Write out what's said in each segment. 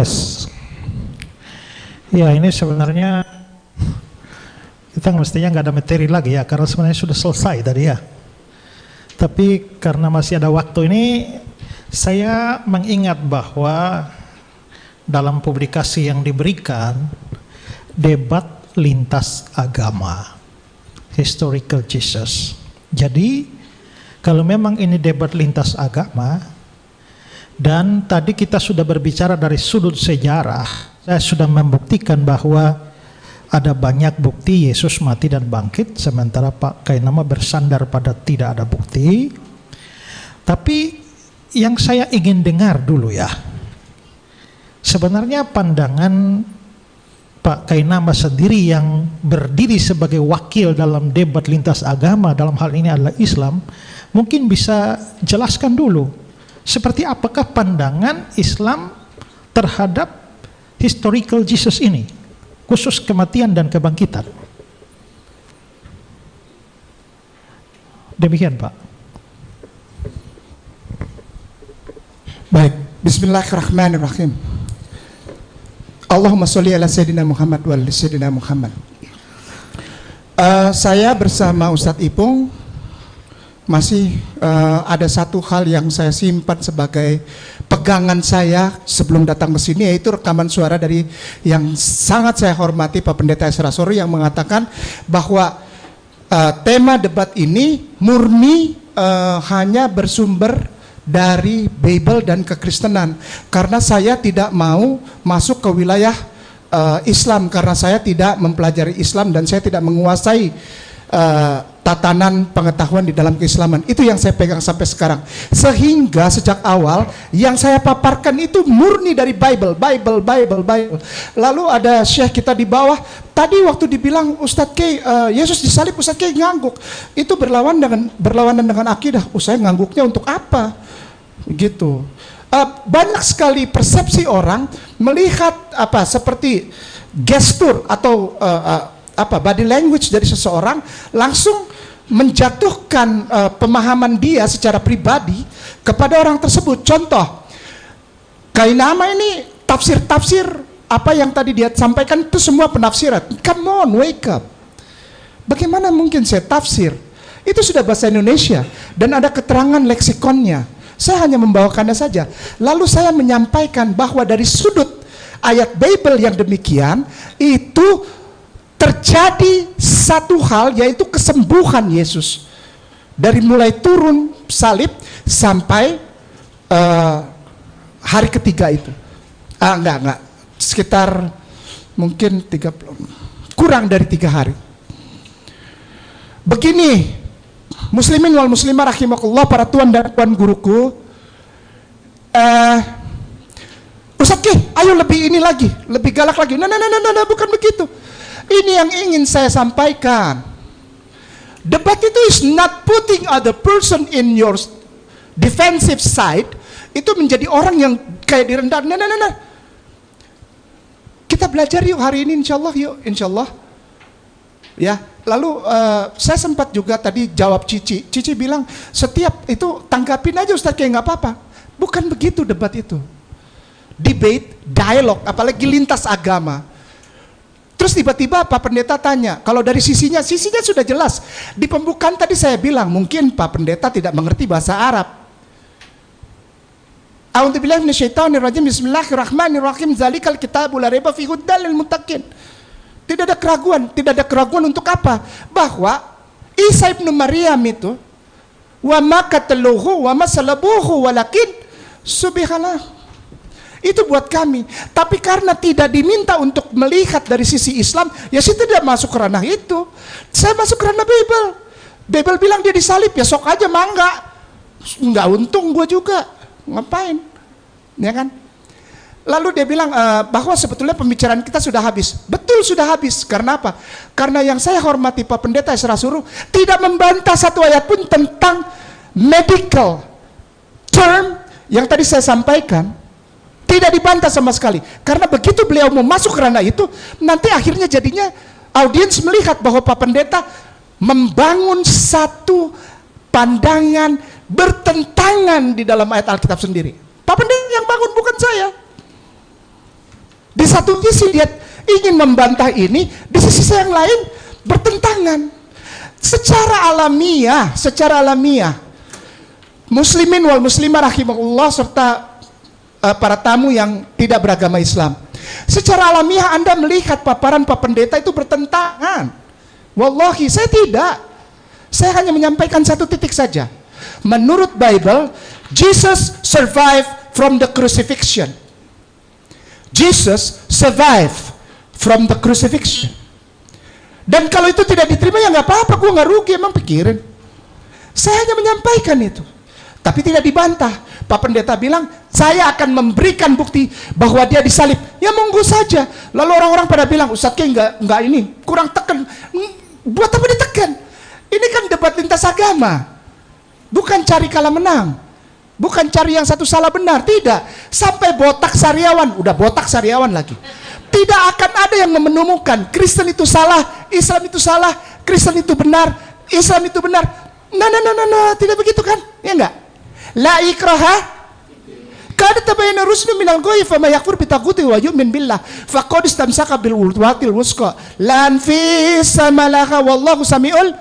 Tes. Ya, ini sebenarnya kita mestinya nggak ada materi lagi ya, karena sebenarnya sudah selesai tadi ya. Tapi karena masih ada waktu ini, saya mengingat bahwa dalam publikasi yang diberikan, debat lintas agama, Historical Jesus. Jadi, kalau memang ini debat lintas agama, dan tadi kita sudah berbicara dari sudut sejarah, saya sudah membuktikan bahwa ada banyak bukti Yesus mati dan bangkit, sementara Pak Kainama bersandar pada tidak ada bukti. Tapi yang saya ingin dengar dulu ya, sebenarnya pandangan Pak Kainama sendiri yang berdiri sebagai wakil dalam debat lintas agama, dalam hal ini adalah Islam, mungkin bisa jelaskan dulu seperti apakah pandangan Islam terhadap historical Jesus ini, khusus kematian dan kebangkitan. Demikian Pak. Baik, bismillahirrahmanirrahim. Allahumma sholli ala Sayyidina Muhammad wa ala Sayyidina Muhammad. Saya bersama Ustadz Ipung masih ada satu hal yang saya simpan sebagai pegangan saya sebelum datang ke sini, yaitu rekaman suara dari yang sangat saya hormati Pak Pendeta Esra Sori yang mengatakan bahwa tema debat ini murni hanya bersumber dari Bible dan kekristenan, karena saya tidak mau masuk ke wilayah Islam, karena saya tidak mempelajari Islam dan saya tidak menguasai tatanan pengetahuan di dalam keislaman. Itu yang saya pegang sampai sekarang, sehingga sejak awal yang saya paparkan itu murni dari Bible. Lalu ada syekh kita di bawah tadi waktu dibilang Ustadz Kay, Yesus disalib, Ustadz Kay ngangguk. Itu berlawanan dengan akidah. Saya ngangguknya untuk apa? Gitu. Banyak sekali persepsi orang melihat seperti gestur atau body language dari seseorang langsung menjatuhkan pemahaman dia secara pribadi kepada orang tersebut. Contoh, Kainama ini tafsir apa yang tadi dia sampaikan itu semua penafsiran. Come on, wake up. Bagaimana mungkin saya tafsir? Itu sudah bahasa Indonesia dan ada keterangan leksikonnya. Saya hanya membawakannya saja. Lalu saya menyampaikan bahwa dari sudut ayat Bible yang demikian itu terjadi satu hal, yaitu kesembuhan Yesus dari mulai turun salib sampai hari ketiga itu. Enggak, sekitar mungkin 30, kurang dari 3 hari. Begini, muslimin wal muslimah rahimakumullah, para tuan dan puan guruku, Ustaz Ki, ayo lebih ini lagi, lebih galak lagi. Nah, bukan begitu. Ini yang ingin saya sampaikan. Debat itu is not putting other person in your defensive side. Itu menjadi orang yang kayak direndahkan. Nah. Kita belajar yuk hari ini, insyaallah yuk, insyaallah. Ya, lalu saya sempat juga tadi jawab Cici. Cici bilang setiap itu tanggapin aja Ustaz, kayak nggak apa-apa. Bukan begitu debat itu. Debate, dialog, apalagi lintas agama. Terus tiba-tiba Pak Pendeta tanya, kalau dari sisinya sudah jelas. Di pembukaan tadi saya bilang, mungkin Pak Pendeta tidak mengerti bahasa Arab. A'udzubillahi minasyaitonirrajim, bismillahirrahmanirrahim, zalikal kitabu la raiba fihi hudan lil muttaqin. Tidak ada keraguan untuk apa? Bahwa Isa ibnu Maryam itu wa ma qataluhu wa ma salabuhu walakin subhanallah. Itu buat kami. Tapi karena tidak diminta untuk melihat dari sisi Islam, ya saya tidak masuk ke ranah itu. Saya masuk ke ranah Bible. Bible bilang dia disalib, ya sok aja mangga. Nggak untung gue juga. Ngapain? Ya kan? Lalu dia bilang bahwa sebetulnya pembicaraan kita sudah habis. Betul, sudah habis. Karena apa? Karena yang saya hormati Pak Pendeta Esra Suruh tidak membantah satu ayat pun tentang medical term yang tadi saya sampaikan. Tidak dibantah sama sekali. Karena begitu beliau mau masuk ke ranah itu, nanti akhirnya jadinya audiens melihat bahwa Pak Pendeta membangun satu pandangan bertentangan di dalam ayat Alkitab sendiri. Pak Pendeta yang bangun, bukan saya. Di satu sisi dia ingin membantah ini, di sisi yang lain bertentangan. Secara alamiah, muslimin wal muslimah rahimahullah serta para tamu yang tidak beragama Islam. Secara alamiah Anda melihat paparan Pak Pendeta itu bertentangan. Wallahi, saya tidak. Saya hanya menyampaikan satu titik saja. Menurut Bible, Jesus survived from the crucifixion. Jesus survived from the crucifixion. Dan kalau itu tidak diterima ya nggak apa-apa, gue nggak rugi, emang pikirin. Saya hanya menyampaikan itu, tapi tidak dibantah. Pak Pendeta bilang, saya akan memberikan bukti bahwa dia disalib. Ya monggo saja. Lalu orang-orang pada bilang, Ustadz Ki nggak ini, kurang tekan. Buat apa ditekan? Ini kan debat lintas agama, bukan cari kalah menang, bukan cari yang satu salah benar. Tidak, sampai botak sariawan, udah botak sariawan lagi. Tidak akan ada yang menemukan Kristen itu salah, Islam itu salah, Kristen itu benar, Islam itu benar. Nah, tidak begitu kan? Ya enggak? La ikraha qad tabayyana rusdu minal ghayy fa may yakfur bi taghuti wa yu'min billah faqad istamsaka bil urwatil wusqa lan fi samalaha wallahu samiul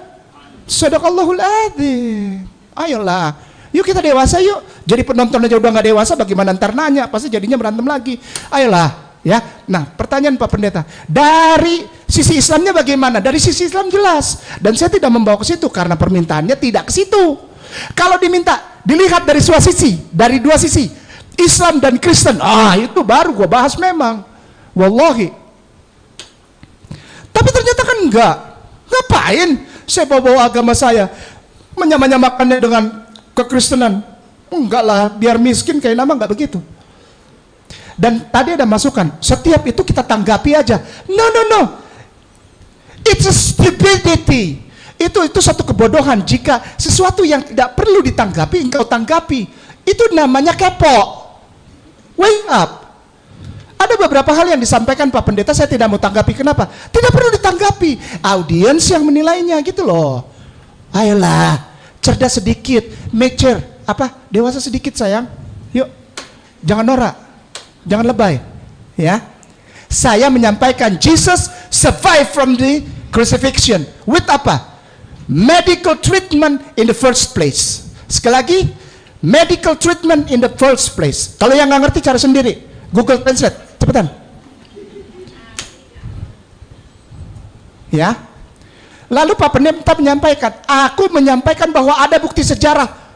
sadaqallahul adzim. Ayolah, yuk kita dewasa yuk. Jadi penonton aja udah nggak dewasa, bagaimana ntar nanya? Pasti jadinya berantem lagi. Ayolah. Ya, nah pertanyaan Pak Pendeta, dari sisi Islamnya bagaimana? Dari sisi Islam jelas, dan saya tidak membawa ke situ karena permintaannya tidak ke situ. Kalau diminta dilihat dari dua sisi, Islam dan Kristen, itu baru gua bahas memang, wallahi. Tapi ternyata kan enggak. Ngapain saya bawa agama saya menyamakannya dengan kekristenan? Enggak lah, biar miskin kayak nama, enggak begitu. Dan tadi ada masukan, setiap itu kita tanggapi aja. No. It's a stupidity. Itu satu kebodohan. Jika sesuatu yang tidak perlu ditanggapi, engkau tanggapi, itu namanya kepo. Wake up. Ada beberapa hal yang disampaikan Pak Pendeta, saya tidak mau tanggapi. Kenapa? Tidak perlu ditanggapi. Audiens yang menilainya gitu loh. Ayolah, cerdas sedikit, mature, dewasa sedikit sayang. Yuk, jangan norak. Jangan lebay, ya. Saya menyampaikan Jesus survive from the crucifixion with apa? Medical treatment in the first place. Sekali lagi, medical treatment in the first place. Kalau yang nggak ngerti cari sendiri, Google Translate, cepetan. Ya. Lalu Pak Pendeta menyampaikan, aku menyampaikan bahwa ada bukti sejarah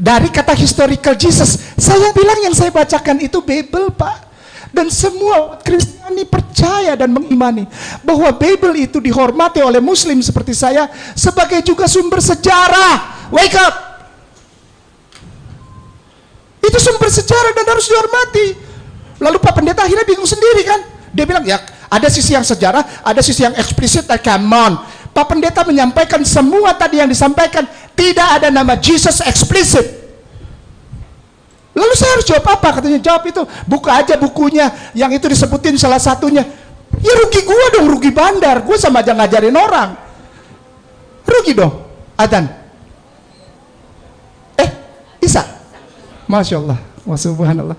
dari kata historical Jesus. Saya bilang yang saya bacakan itu Bible, Pak. Dan semua Kristiani percaya dan mengimani bahwa Bible itu dihormati oleh Muslim seperti saya sebagai juga sumber sejarah. Wake up! Itu sumber sejarah dan harus dihormati. Lalu Pak Pendeta akhirnya bingung sendiri kan. Dia bilang, ya ada sisi yang sejarah, ada sisi yang eksplisit. Come on. Pak Pendeta menyampaikan semua tadi yang disampaikan. Tidak ada nama Jesus eksplisit. Lalu saya harus jawab apa? Katanya jawab itu, buka aja bukunya, yang itu disebutin salah satunya. Ya rugi gua dong, rugi bandar. Gua sama aja ngajarin orang. Rugi dong. Adzan. Isa. Masya Allah. Subhanallah.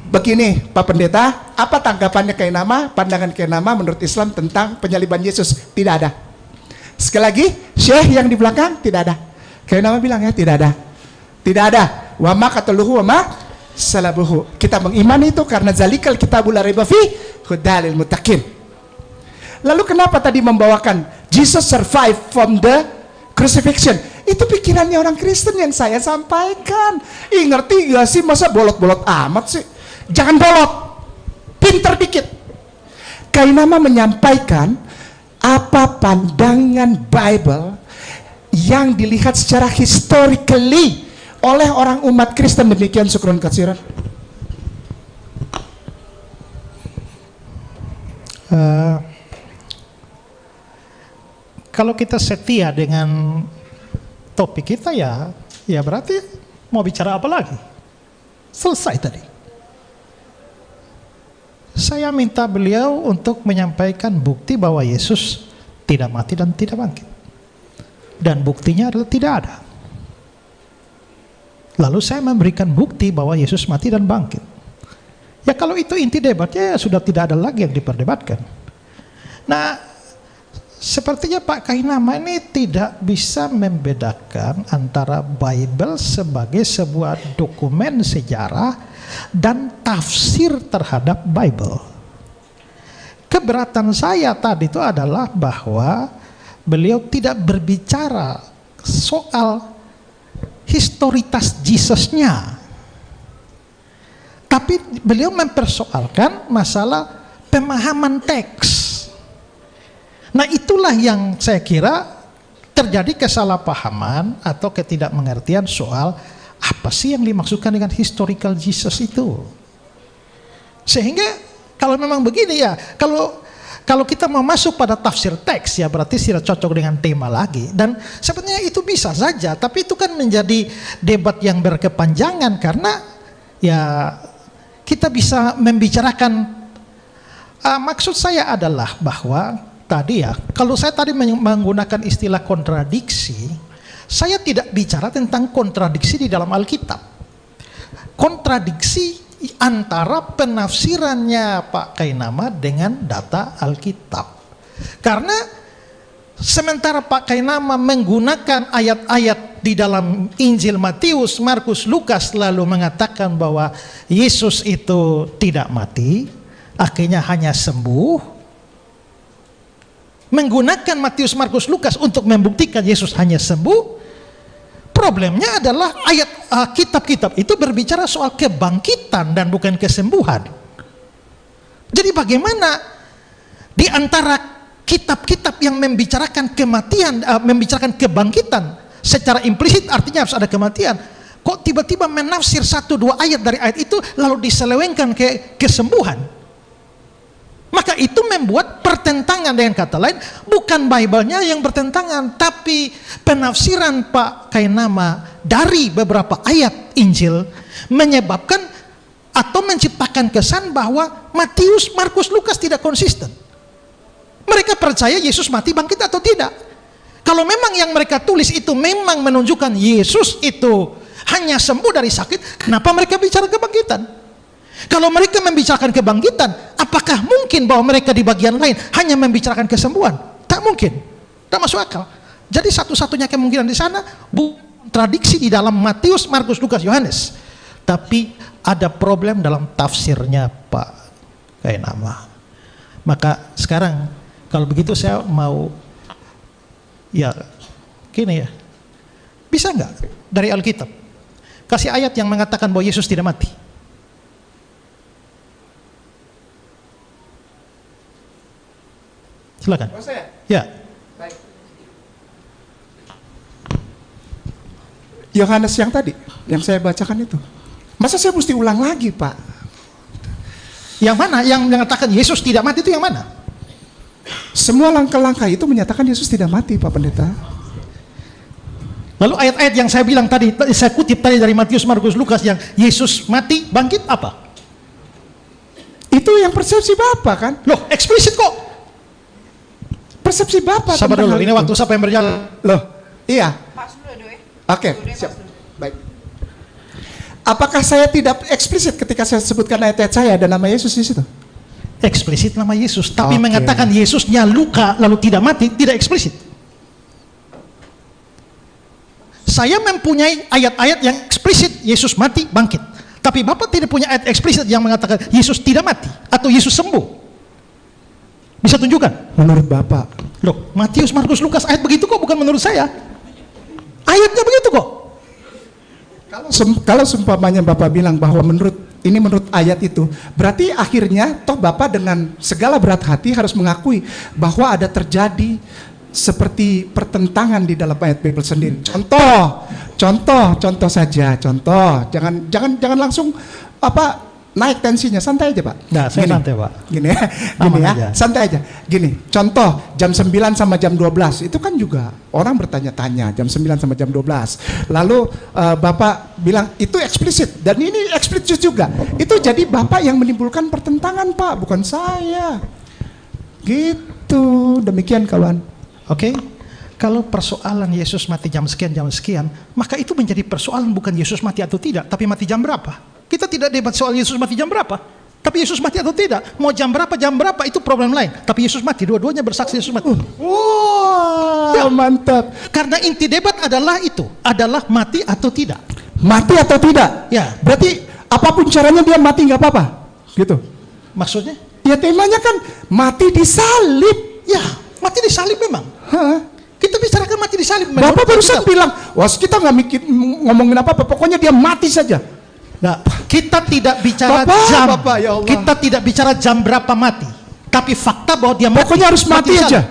Begini Pak Pendeta, apa tanggapannya Kiai Nama, pandangan Kiai Nama menurut Islam tentang penyaliban Yesus? Tidak ada. Sekali lagi, Syekh yang di belakang tidak ada. Kiai Nama bilang ya tidak ada. Tidak ada. Wa ma qataluhu wa ma salabuhu. Kita mengimani itu karena zalikal kitabul la raiba fi hudalil muttaqin. Lalu kenapa tadi membawakan Jesus survive from the crucifixion? Itu pikirannya orang Kristen yang saya sampaikan. Ngerti gak sih, masa bolot-bolot amat sih? Jangan bolot, pinter dikit. Kiai Nama menyampaikan apa pandangan Bible yang dilihat secara historically oleh orang umat Kristen. Demikian, syukron katsiran. Kalau kita setia dengan topik kita ya berarti mau bicara apa lagi? Selesai tadi. Saya minta beliau untuk menyampaikan bukti bahwa Yesus tidak mati dan tidak bangkit. Dan buktinya adalah tidak ada. Lalu saya memberikan bukti bahwa Yesus mati dan bangkit. Ya kalau itu inti debatnya, ya sudah tidak ada lagi yang diperdebatkan. Nah, sepertinya Pak Kainama ini tidak bisa membedakan antara Bible sebagai sebuah dokumen sejarah dan tafsir terhadap Bible. Keberatan saya tadi itu adalah bahwa beliau tidak berbicara soal historitas Jesusnya, tapi beliau mempersoalkan masalah pemahaman teks. Nah, itulah yang saya kira terjadi kesalahpahaman atau ketidakmengertian soal apa sih yang dimaksudkan dengan historical Jesus itu. Sehingga kalau memang begini ya, kalau kita mau masuk pada tafsir teks, ya berarti tidak cocok dengan tema lagi. Dan sebenarnya itu bisa saja, tapi itu kan menjadi debat yang berkepanjangan karena ya kita bisa membicarakan, maksud saya adalah bahwa tadi ya, kalau saya tadi menggunakan istilah kontradiksi, saya tidak bicara tentang kontradiksi di dalam Alkitab. Kontradiksi antara penafsirannya Pak Kainama dengan data Alkitab. Karena sementara Pak Kainama menggunakan ayat-ayat di dalam Injil Matius, Markus, Lukas lalu mengatakan bahwa Yesus itu tidak mati, akhirnya hanya sembuh, menggunakan Matius, Markus, Lukas untuk membuktikan Yesus hanya sembuh. Problemnya adalah ayat kitab-kitab itu berbicara soal kebangkitan dan bukan kesembuhan. Jadi bagaimana di antara kitab-kitab yang membicarakan kematian, membicarakan kebangkitan secara implisit artinya harus ada kematian, kok tiba-tiba menafsir 1-2 ayat dari ayat itu lalu diselewengkan ke kesembuhan? Maka itu membuat pertentangan, dengan kata lain bukan Bible-nya yang bertentangan, tapi penafsiran Pak Kainama dari beberapa ayat Injil menyebabkan atau menciptakan kesan bahwa Matius, Markus, Lukas tidak konsisten. Mereka percaya Yesus mati bangkit atau tidak. Kalau memang yang mereka tulis itu memang menunjukkan Yesus itu hanya sembuh dari sakit, kenapa mereka bicara kebangkitan? Kalau mereka membicarakan kebangkitan, apakah mungkin bahwa mereka di bagian lain hanya membicarakan kesembuhan? Tak mungkin, tak masuk akal. Jadi satu-satunya kemungkinan di sana bukan kontradiksi di dalam Matius, Markus, Lukas, Yohanes, tapi ada problem dalam tafsirnya Pak Kainama. Maka sekarang kalau begitu saya mau ya gini ya, bisa nggak dari Alkitab kasih ayat yang mengatakan bahwa Yesus tidak mati? Silakan. Oh, saya? Ya. Baik. Yohanes yang tadi, yang saya bacakan itu. Masa saya mesti ulang lagi, Pak? Yang mana? Yang mengatakan Yesus tidak mati itu yang mana? Semua langkah-langkah itu menyatakan Yesus tidak mati, Pak Pendeta. Lalu ayat-ayat yang saya bilang tadi, saya kutip tadi dari Matius, Markus, Lukas yang Yesus mati, bangkit apa? Itu yang persepsi Bapak kan? Loh, eksplisit kok. Persepsi Bapak. Sabar dulu, ini waktu siapa yang berjalan? Loh, iya. Oke, Dulu, siap. Baik. Apakah saya tidak eksplisit ketika saya sebutkan ayat-ayat saya ada nama Yesus di situ? Eksplisit nama Yesus, tapi Oke. mengatakan Yesusnya luka lalu tidak mati, tidak eksplisit. Saya mempunyai ayat-ayat yang eksplisit Yesus mati, bangkit. Tapi Bapak tidak punya ayat eksplisit yang mengatakan Yesus tidak mati atau Yesus sembuh. Bisa tunjukkan? Menurut Bapak. Loh, Matius, Markus, Lukas ayat begitu kok, bukan menurut saya. Ayatnya begitu kok. Kalau seumpamanya Bapak bilang bahwa menurut ayat itu, berarti akhirnya toh Bapak dengan segala berat hati harus mengakui bahwa ada terjadi seperti pertentangan di dalam ayat Bible sendiri. Contoh saja. Jangan langsung naik tensinya, santai aja Pak. Nah, saya santai Pak. Gini ya, Aja. santai aja. Gini, contoh jam 9 sama jam 12 itu kan juga orang bertanya-tanya jam 9 sama jam 12. Lalu Bapak bilang itu eksplisit dan ini eksplisit juga. Itu jadi Bapak yang menimbulkan pertentangan Pak, bukan saya. Gitu, demikian kawan. Oke. Kalau persoalan Yesus mati jam sekian, maka itu menjadi persoalan bukan Yesus mati atau tidak, tapi mati jam berapa. Kita tidak debat soal Yesus mati jam berapa, Tapi Yesus mati atau tidak, mau jam berapa itu problem lain. Tapi Yesus mati, dua-duanya bersaksi Yesus mati. Wow, mantap. Karena inti debat adalah itu, adalah mati atau tidak. Mati atau tidak? Ya. Berarti apapun caranya dia mati nggak apa-apa, gitu. Maksudnya? Ya temanya kan mati disalib. Ya, mati disalib memang. Hah? Kita bicarakan mati disalib. Bapak barusan bilang, wah kita nggak mikir ngomongin apa-apa, pokoknya dia mati saja. Nah, kita tidak bicara jam. Ya Allah. Kita tidak bicara jam berapa mati. Tapi fakta bahwa dia mati. Pokoknya harus mati aja.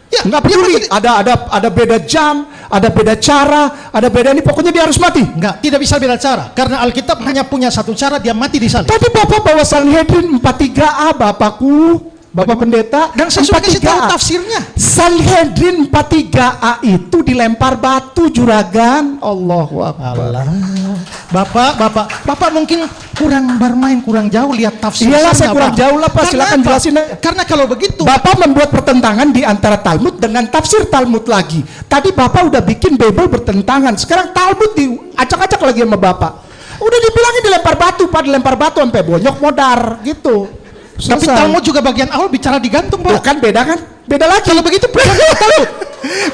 Ya, nggak peduli. Ada beda jam, ada beda cara, ada beda ini. Pokoknya dia harus mati. Enggak, tidak bisa beda cara. Karena Alkitab hanya punya satu cara, dia mati disalib. Tapi Bapak bawa Sanhedrin 43A, Bapakku. Bapak Pendeta, dan saya sudah kasih tahu tafsirnya. Sanhedrin 43A itu dilempar batu juragan. Allahu Akbar. Bapak mungkin kurang bermain, kurang jauh lihat tafsir. Iyalah, saya kurang jauh lah Pak, silakan jelasin. Karena kalau begitu Bapak membuat pertentangan di antara Talmud dengan tafsir Talmud lagi. Tadi Bapak udah bikin Bible bertentangan, sekarang Talmud diacak-acak lagi sama Bapak. Udah dibilangin dilempar batu, Pak, dilempar batu sampai bonyok modar gitu. Tapi Talmud juga bagian awal bicara digantung, Pak. Bukan beda kan? Beda lagi. Kalau begitu Talmud.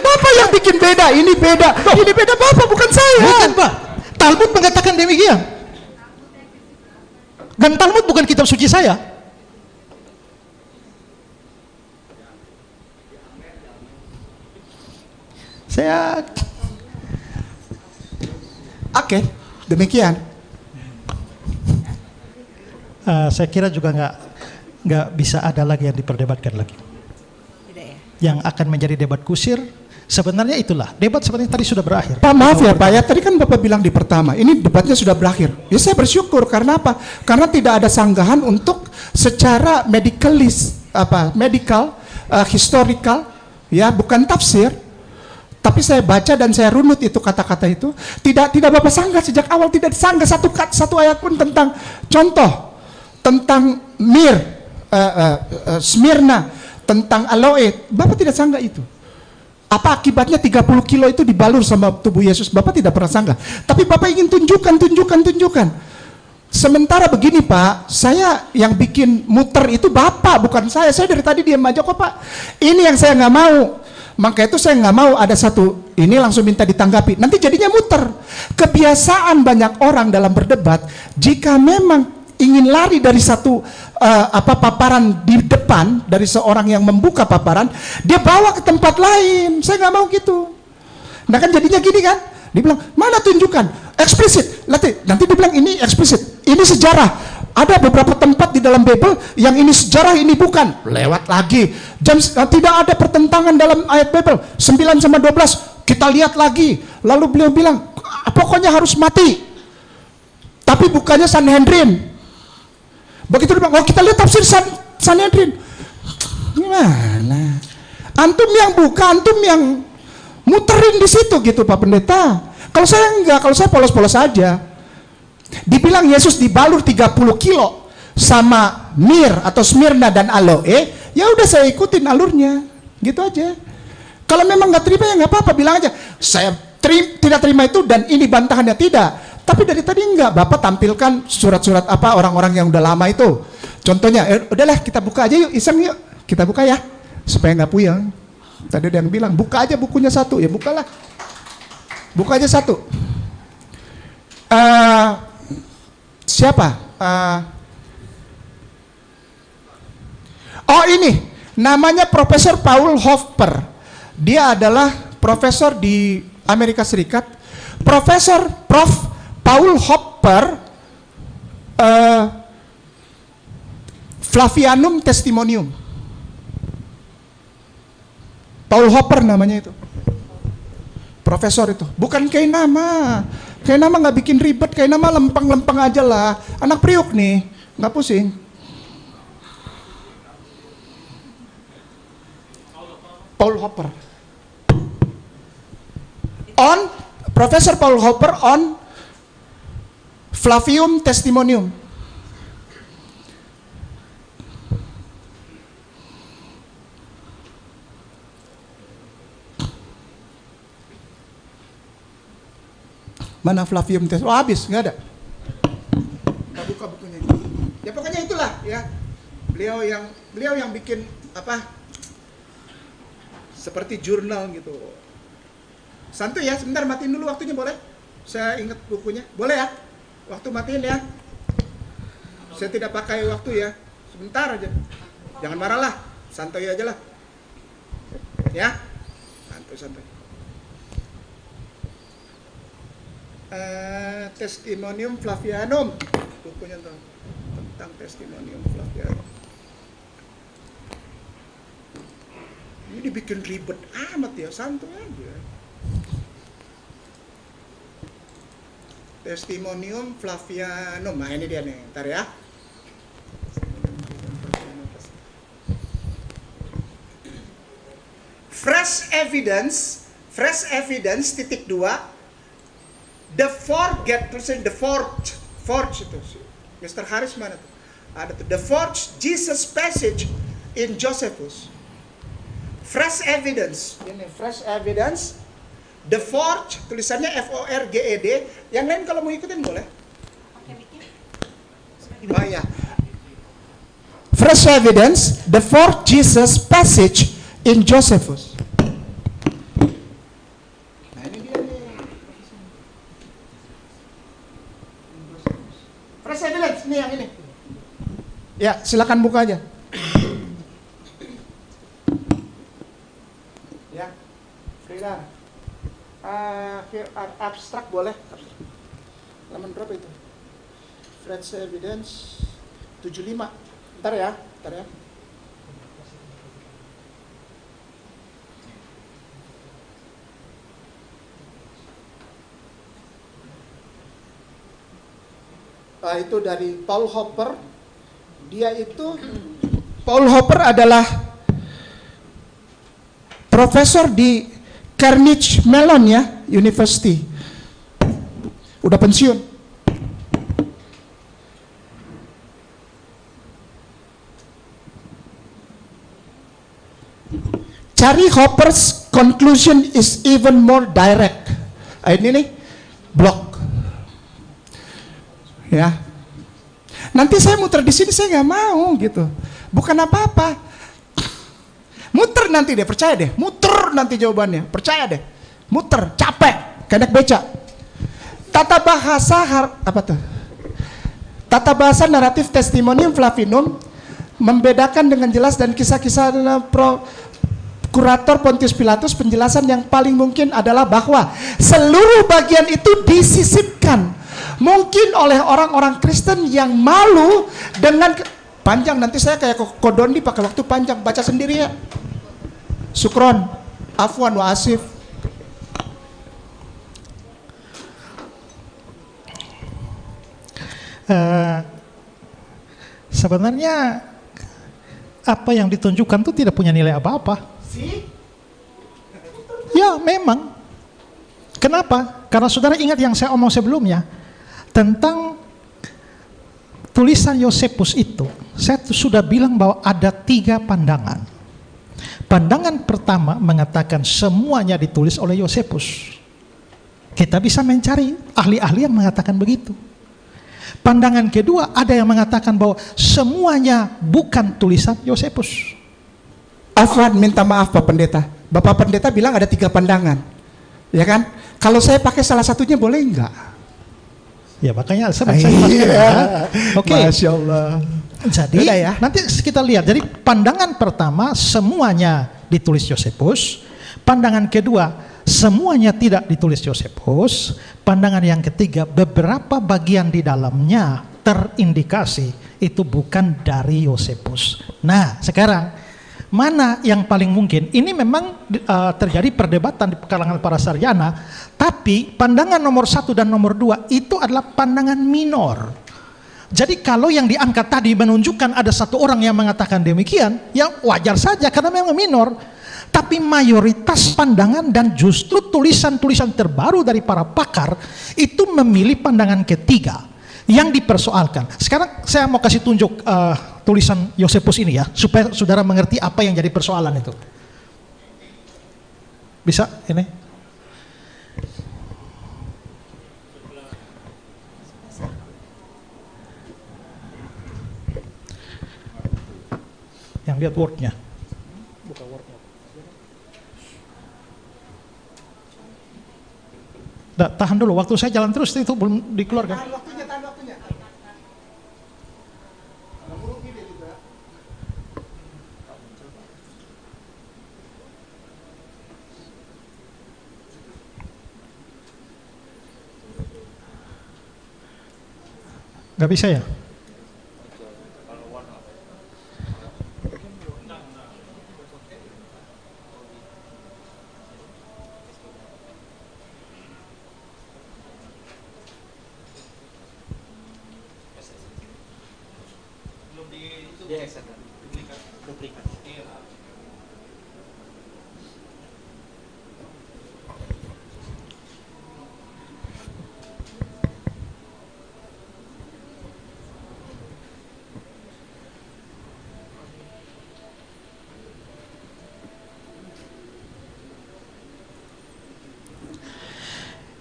Bapak yang bikin beda, ini beda. Ini beda Bapak, bukan saya. Bukan, Pak. Talmud mengatakan demikian. Dan Talmud bukan kitab suci saya. Oke, demikian. Saya kira juga nggak bisa ada lagi yang diperdebatkan lagi. Tidak ya? Yang akan menjadi debat kusir, sebenarnya itulah. Debat sebenarnya tadi sudah berakhir. Pak, maaf ya Pak ya, tadi kan Bapak bilang di pertama, ini debatnya sudah berakhir. Ya saya bersyukur, karena apa? Karena tidak ada sanggahan untuk secara historical, ya bukan tafsir. Tapi saya baca dan saya runut itu kata-kata itu. Tidak Bapak sanggah sejak awal, tidak disanggah satu ayat pun tentang contoh, tentang Smyrna, tentang aloe. Bapak tidak sanggah itu. Apa akibatnya 30 kilo itu dibalur sama tubuh Yesus? Bapak tidak pernah sanggah. Tapi Bapak ingin tunjukkan. Sementara begini Pak, saya yang bikin muter itu Bapak, bukan saya. Saya dari tadi diam aja kok Pak. Ini yang saya nggak mau. Maka itu saya nggak mau ada satu ini langsung minta ditanggapi. Nanti jadinya muter. Kebiasaan banyak orang dalam berdebat, jika memang ingin lari dari satu paparan di depan dari seorang yang membuka paparan, dia bawa ke tempat lain. Saya nggak mau gitu. Nah kan jadinya gini kan, dia bilang mana tunjukkan eksplisit. Nanti dia bilang ini eksplisit, ini sejarah. Ada beberapa tempat di dalam Bible yang ini sejarah, ini bukan. Lewat lagi. Tidak ada pertentangan dalam ayat Bible 9 sama 12. Kita lihat lagi. Lalu beliau bilang pokoknya harus mati. Tapi bukannya Sanhedrin. Begitu dia bilang, kita lihat tafsir Sanhedrin. Gimana? Antum yang buka, antum yang muterin di situ gitu Pak Pendeta. Kalau saya enggak, kalau saya polos-polos aja. Dibilang Yesus dibalur 30 kilo sama atau Smyrna dan aloe, ya udah saya ikutin alurnya, gitu aja. Kalau memang nggak terima ya nggak apa-apa, bilang aja saya tidak terima itu dan ini bantahannya, tidak. Tapi dari tadi enggak, Bapak tampilkan surat-surat apa orang-orang yang udah lama itu. Contohnya, udahlah kita buka aja yuk, iseng yuk, kita buka ya, supaya nggak puyeng. Tadi ada yang bilang buka aja bukunya satu, ya bukalah, buka aja satu. Siapa? Oh ini, namanya Profesor Paul Hofper. Dia adalah profesor di Amerika Serikat. Prof. Paul Hofper, Flavianum Testimonium. Paul Hofper namanya itu. Profesor itu, bukan kayak nama. Kayak nama nggak bikin ribet, kayak nama lempeng-lempeng aja lah. Anak priuk nih, nggak pusing. Paul Hoffer. Profesor Paul Hoffer on Flavium Testimonium. Mana Flavium Testimonium? Oh habis, nggak ada. Kita buka bukunya. Ya pokoknya itulah ya. Beliau yang bikin apa? Seperti jurnal gitu. Santuy ya, sebentar matiin dulu waktunya boleh? Saya ingat bukunya. Boleh ya? Waktu matiin ya. Saya tidak pakai waktu ya. Sebentar aja. Jangan marah lah. Santai aja lah. Ya. Santai. Testimonium Flavianum. Bukunya tentang Testimonium Flavianum. Ini dibikin ribet amat ya, santai aja. Testimonium Flavianum. Nah ini dia nih, ntar ya. Fresh evidence titik 2. The fourth itu. Mr. Harris mana tuh? Ada tuh. The fourth Jesus passage in Josephus. Fresh evidence. Ini fresh evidence. The fourth tulisannya FORGED. Yang lain kalau mau ikutin boleh. Oh ya. Fresh evidence. The fourth Jesus passage in Josephus. Nah ini dia nih. Fresh evidence nih yang ini. Ya silakan buka aja. Ya, Frida. Abstrak boleh. Halaman berapa itu? Fresh evidence 75. Bentar ya. Itu dari Paul Hopper. Paul Hopper adalah profesor di Carnegie Mellon ya, University. Udah pensiun. Cari Hopper's conclusion is even more direct. Ini nih, blog. Ya. Nanti saya muter di sini, saya nggak mau gitu. Bukan apa-apa. Muter nanti deh, percaya deh. Muter nanti jawabannya, percaya deh. Muter, capek, kayak beca. Tata bahasa naratif Testimonium Flavianum membedakan dengan jelas dan kisah-kisah kurator Pontius Pilatus. Penjelasan yang paling mungkin adalah bahwa seluruh bagian itu disisipkan. Mungkin oleh orang-orang Kristen yang malu dengan panjang. Nanti saya kayak Kodondi pakai waktu panjang, baca sendiri ya. Sukron, afwan wa asif. Sebenarnya apa yang ditunjukkan itu tidak punya nilai apa-apa. Ya memang. Kenapa? Karena saudara ingat yang saya omong sebelumnya tentang tulisan Yosefus itu. Saya sudah bilang bahwa ada 3 pandangan. Pandangan pertama mengatakan semuanya ditulis oleh Yosefus. Kita bisa mencari ahli-ahli yang mengatakan begitu. Pandangan kedua ada yang mengatakan bahwa semuanya bukan tulisan Yosefus. Afwan, minta maaf Pak Pendeta. Bapak Pendeta bilang ada 3 pandangan. Ya kan? Kalau saya pakai salah satunya boleh enggak? Ya makanya Oke. Masya Allah. Jadi ya. Nanti kita lihat. Jadi pandangan pertama semuanya ditulis Yosefus. Pandangan kedua semuanya tidak ditulis Yosefus. Pandangan yang ketiga beberapa bagian di dalamnya terindikasi itu bukan dari Yosefus. Nah sekarang mana yang paling mungkin? Ini memang terjadi perdebatan di kalangan para sarjana, tapi pandangan nomor 1 dan nomor 2 itu adalah pandangan minor. Jadi kalau yang diangkat tadi menunjukkan ada satu orang yang mengatakan demikian, ya wajar saja karena memang minor. Tapi mayoritas pandangan dan justru tulisan-tulisan terbaru dari para pakar itu memilih pandangan ketiga yang dipersoalkan. Sekarang saya mau kasih tunjuk tulisan Yosefus ini ya, supaya saudara mengerti apa yang jadi persoalan itu. Bisa ini? Yang lihat wordnya. Buka wordnya. Tahan dulu, waktu saya jalan terus itu belum dikeluarkan. Tahan waktunya. Gak bisa ya?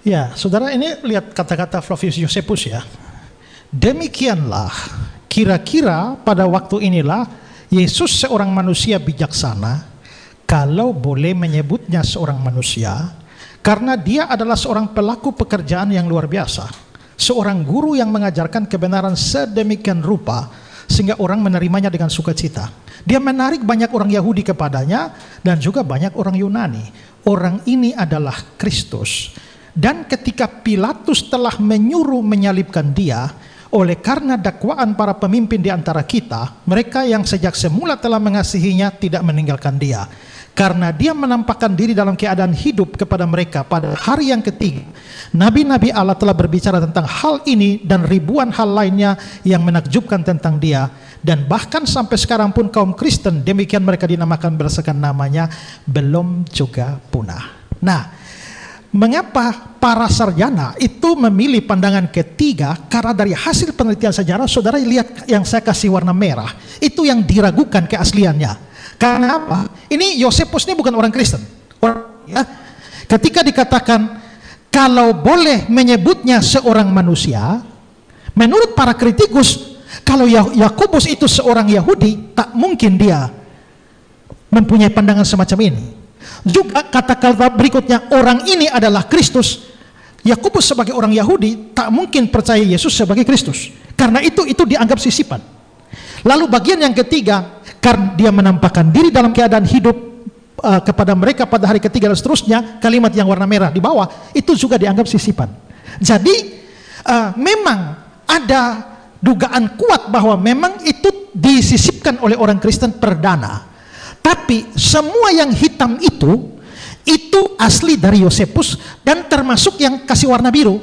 Ya, saudara, ini lihat kata-kata Flavius Josephus ya. Demikianlah, kira-kira pada waktu inilah Yesus seorang manusia bijaksana, kalau boleh menyebutnya seorang manusia, karena dia adalah seorang pelaku pekerjaan yang luar biasa, seorang guru yang mengajarkan kebenaran sedemikian rupa sehingga orang menerimanya dengan sukacita. Dia menarik banyak orang Yahudi kepadanya dan juga banyak orang Yunani. Orang ini adalah Kristus. Dan ketika Pilatus telah menyuruh menyalibkan dia, oleh karena dakwaan para pemimpin di antara kita, mereka yang sejak semula telah mengasihinya tidak meninggalkan dia. Karena dia menampakkan diri dalam keadaan hidup kepada mereka pada hari yang ketiga. Nabi-nabi Allah telah berbicara tentang hal ini dan ribuan hal lainnya yang menakjubkan tentang dia. Dan bahkan sampai sekarang pun kaum Kristen, demikian mereka dinamakan berdasarkan namanya, belum juga punah. Nah, mengapa para sarjana itu memilih pandangan ketiga? Karena dari hasil penelitian sejarah, saudara lihat yang saya kasih warna merah, itu yang diragukan keasliannya. Karena apa? Ini Josephus ini bukan orang Kristen. Ketika dikatakan kalau boleh menyebutnya seorang manusia, menurut para kritikus, kalau Yakobus itu seorang Yahudi, tak mungkin dia mempunyai pandangan semacam ini. Juga kata-kata berikutnya, orang ini adalah Kristus. Yakobus sebagai orang Yahudi tak mungkin percaya Yesus sebagai Kristus. Karena itu dianggap sisipan. Lalu bagian yang ketiga, karena dia menampakkan diri dalam keadaan hidup kepada mereka pada hari ketiga dan seterusnya, kalimat yang warna merah di bawah itu juga dianggap sisipan. Jadi memang ada dugaan kuat bahwa memang itu disisipkan oleh orang Kristen perdana. Tapi semua yang hitam itu asli dari Josephus, dan termasuk yang kasih warna biru.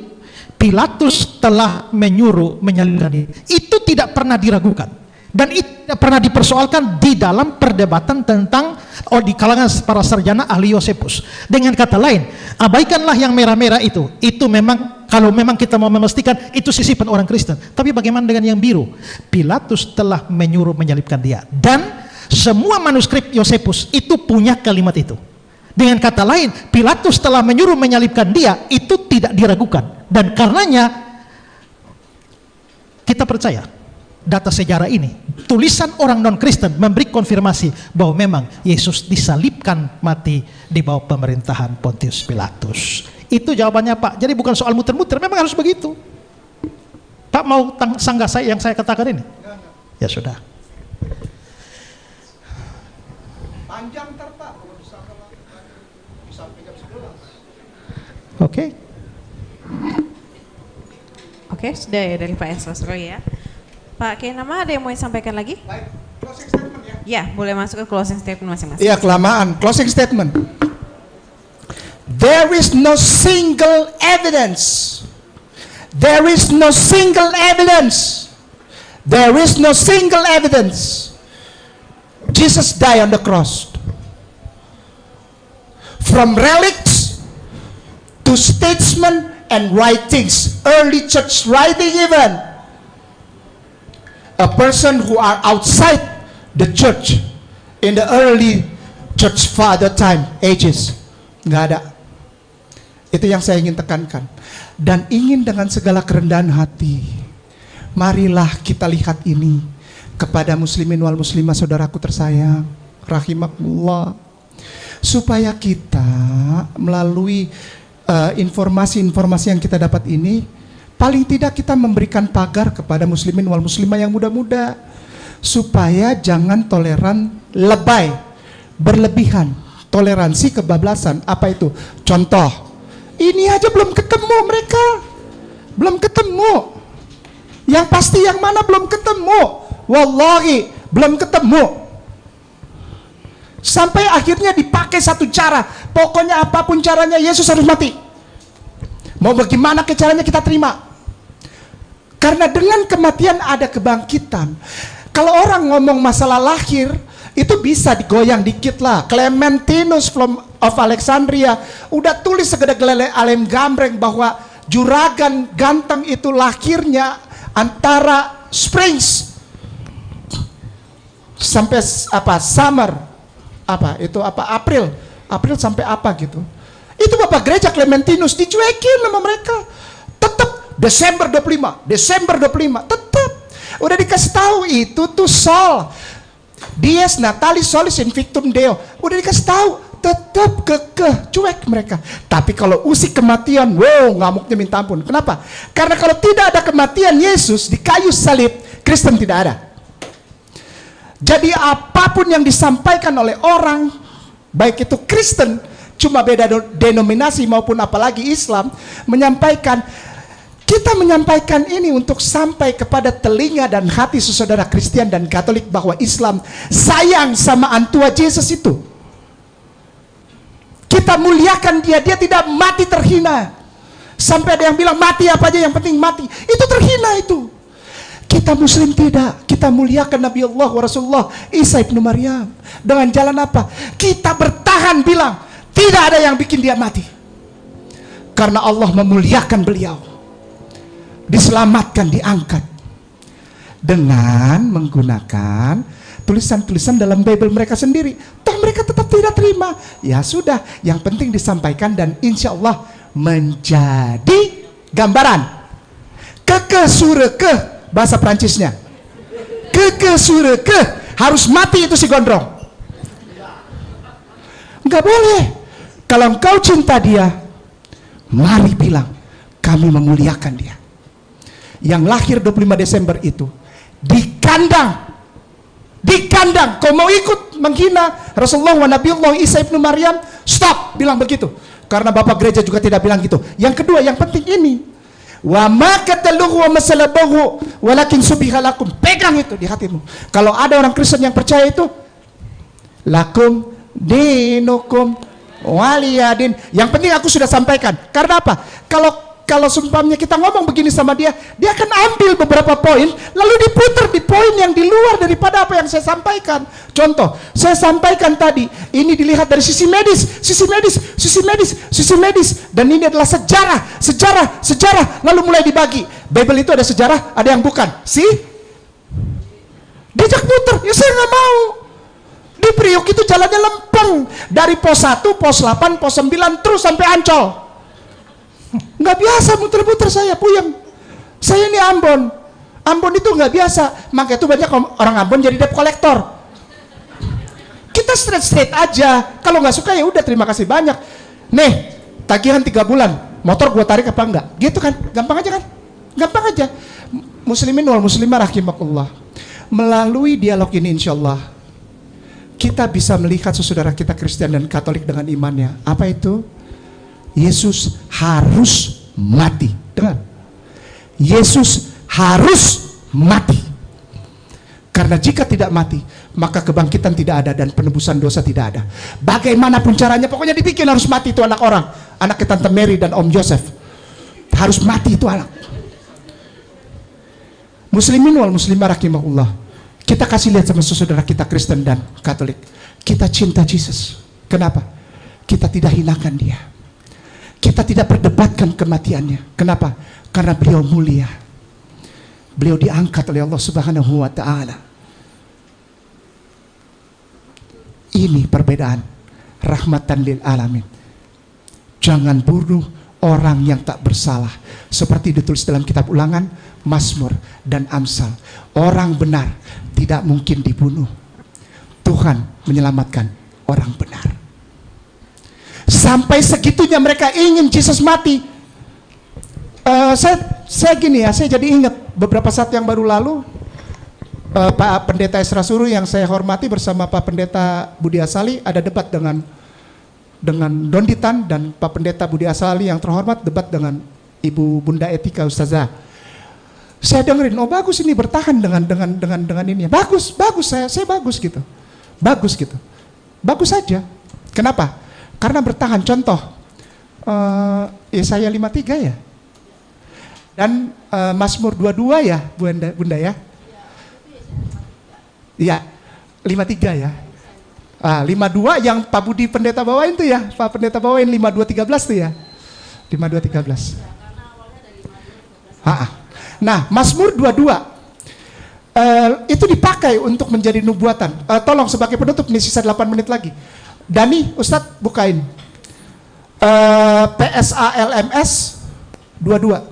Pilatus telah menyuruh menyalibkan dia. Itu tidak pernah diragukan. Dan itu tidak pernah dipersoalkan di dalam perdebatan tentang di kalangan para sarjana ahli Josephus. Dengan kata lain, abaikanlah yang merah-merah itu. Itu memang, kalau memang kita mau memastikan itu sisipan orang Kristen. Tapi bagaimana dengan yang biru? Pilatus telah menyuruh menyalibkan dia. Dan semua manuskrip Josephus itu punya kalimat itu. Dengan kata lain, Pilatus telah menyuruh menyalibkan dia, itu tidak diragukan. Dan karenanya kita percaya data sejarah ini, tulisan orang non-Kristen memberi konfirmasi bahwa memang Yesus disalibkan mati di bawah pemerintahan Pontius Pilatus. Itu jawabannya, Pak. Jadi bukan soal muter-muter, memang harus begitu. Pak mau sanggah saya yang saya katakan ini? Ya sudah. Panjang ntar, Pak, kalau bisa jam 11. Oke. Oke, sudah ya dari Pak Esrosro ya. Pak Kenama, ada yang mau disampaikan lagi? Baik, closing statement ya. Ya, boleh masuk ke closing statement masing-masing. Iya, kelamaan. Closing statement. There is no single evidence. There is no single evidence. There is no single evidence. Jesus died on the cross. From relics to statements and writings, early church writing even. A person who are outside the church in the early church father time ages, nggak ada. Itu yang saya ingin tekankan. Dan ingin dengan segala kerendahan hati, marilah kita lihat ini. kepada muslimin wal muslimah saudaraku tersayang, rahimakumullah, supaya kita melalui informasi-informasi yang kita dapat ini, paling tidak kita memberikan pagar kepada muslimin wal muslimah yang muda-muda, supaya jangan toleran lebay, berlebihan, toleransi kebablasan. Apa itu? Contoh, ini aja belum ketemu mereka, belum ketemu. Yang pasti yang mana belum ketemu, wallahi belum ketemu. Sampai akhirnya dipakai satu cara, pokoknya apapun caranya Yesus harus mati. Mau bagaimana caranya kita terima. Karena dengan kematian ada kebangkitan. Kalau orang ngomong masalah lahir, itu bisa digoyang dikit lah. Clementinus of Alexandria udah tulis segede-gede alem gambreng bahwa juragan ganteng itu lahirnya antara springs sampai summer, April sampai apa gitu. Itu Bapak Gereja Clementinus dicuekin sama mereka. Tetap Desember 25 tetap. Udah dikasih tahu itu tuh Sol Dies Natalis Solis Invictum Deo. Udah dikasih tahu, tetap kekeh, cuek mereka. Tapi kalau usik kematian, wow, ngamuknya minta ampun. Kenapa? Karena kalau tidak ada kematian Yesus di kayu salib, Kristen tidak ada. Jadi apapun yang disampaikan oleh orang, baik itu Kristen, cuma beda denominasi maupun apalagi Islam, kita menyampaikan ini untuk sampai kepada telinga dan hati saudara Kristen dan Katolik bahwa Islam sayang sama antua Yesus itu. Kita muliakan dia tidak mati terhina. Sampai ada yang bilang mati apa aja yang penting mati. Itu terhina itu. Kita Muslim tidak. Kita muliakan Nabi Allah wa Rasulullah Isa ibnu Maryam. Dengan jalan apa? Kita bertahan bilang tidak ada yang bikin dia mati. Karena Allah memuliakan beliau. Diselamatkan, diangkat dengan menggunakan tulisan-tulisan dalam Bible mereka sendiri. Toh mereka tetap tidak terima. Ya sudah, yang penting disampaikan dan insya Allah menjadi gambaran. Keke sureke bahasa Prancisnya. Keke sureke, harus mati itu si gondrong. Enggak boleh. Kalau engkau cinta dia, mari bilang kami memuliakan dia. Yang lahir 25 Desember itu di kandang, kau mau ikut menghina Rasulullah wa Nabiullah Isa ibnu Maryam, stop, bilang begitu. Karena Bapak Gereja juga tidak bilang gitu. Yang kedua, yang penting ini, wa ma qataluhu wa masalabahu walakin subihalakum, pegang itu di hatimu. Kalau ada orang Kristen yang percaya itu, lakum dinukum waliyadin, yang penting aku sudah sampaikan. Karena apa? Kalau sumpahnya kita ngomong begini sama dia, dia akan ambil beberapa poin, lalu diputar di poin yang di luar daripada apa yang saya sampaikan. Contoh, saya sampaikan tadi, ini dilihat dari sisi medis, dan ini adalah sejarah, lalu mulai dibagi. Bible itu ada sejarah, ada yang bukan. Diajak putar, ya saya nggak mau. Di Priok itu jalannya lempeng, dari pos 1, pos 8, pos 9, terus sampai Ancol. Nggak biasa muter-muter, saya puyeng. Saya ini Ambon itu nggak biasa, maka itu banyak orang Ambon jadi debt collector. Kita straight aja. Kalau nggak suka ya udah, terima kasih banyak. Nih, tagihan 3 bulan, motor gua tarik apa enggak? Gitu kan, gampang aja kan? Gampang aja. Muslimin wal muslimah rahimakumullah. Melalui dialog ini insya Allah kita bisa melihat saudara kita Kristen dan Katolik dengan imannya. Apa itu? Yesus harus mati. Dengar, Yesus harus mati. Karena jika tidak mati, maka kebangkitan tidak ada dan penebusan dosa tidak ada. Bagaimanapun caranya, pokoknya dibikin harus mati itu anak orang. Anaknya Tante Mary dan Om Joseph. Harus mati itu anak. Muslimin wal muslimah rahimahullah. Kita kasih lihat sama saudara kita Kristen dan Katolik. Kita cinta Yesus. Kenapa? Kita tidak hinakan dia. Kita tidak perdebatkan kematiannya. Kenapa? Karena beliau mulia. Beliau diangkat oleh Allah Subhanahu wa ta'ala. Ini perbedaan. Rahmatan lil alamin. Jangan bunuh orang yang tak bersalah. Seperti ditulis dalam kitab Ulangan Mazmur, dan Amsal. Orang benar tidak mungkin dibunuh. Tuhan menyelamatkan orang benar. Sampai segitunya mereka ingin Yesus mati. Saya gini ya, saya jadi ingat beberapa saat yang baru lalu, Pak Pendeta Esra Suru yang saya hormati bersama Pak Pendeta Budi Asali ada debat dengan Donditan, dan Pak Pendeta Budi Asali yang terhormat debat dengan Ibu Bunda Etika Ustazah. Saya dengerin, oh bagus ini bertahan dengan ini. Bagus, saya bagus gitu. Bagus saja. Kenapa? Karena bertahan. Contoh, Yesaya 53 ya. Dan Mazmur 22 ya, Bunda ya. Iya, 53 ya. 52 yang Pak Budi Pendeta bawain tuh ya. Pak Pendeta bawain 5213 tuh ya. 5213. Nah, Mazmur 22 itu dipakai untuk menjadi nubuatan. Tolong sebagai penutup nih, sisa 8 menit lagi. Dani, Ustadz bukain PSALMS 22.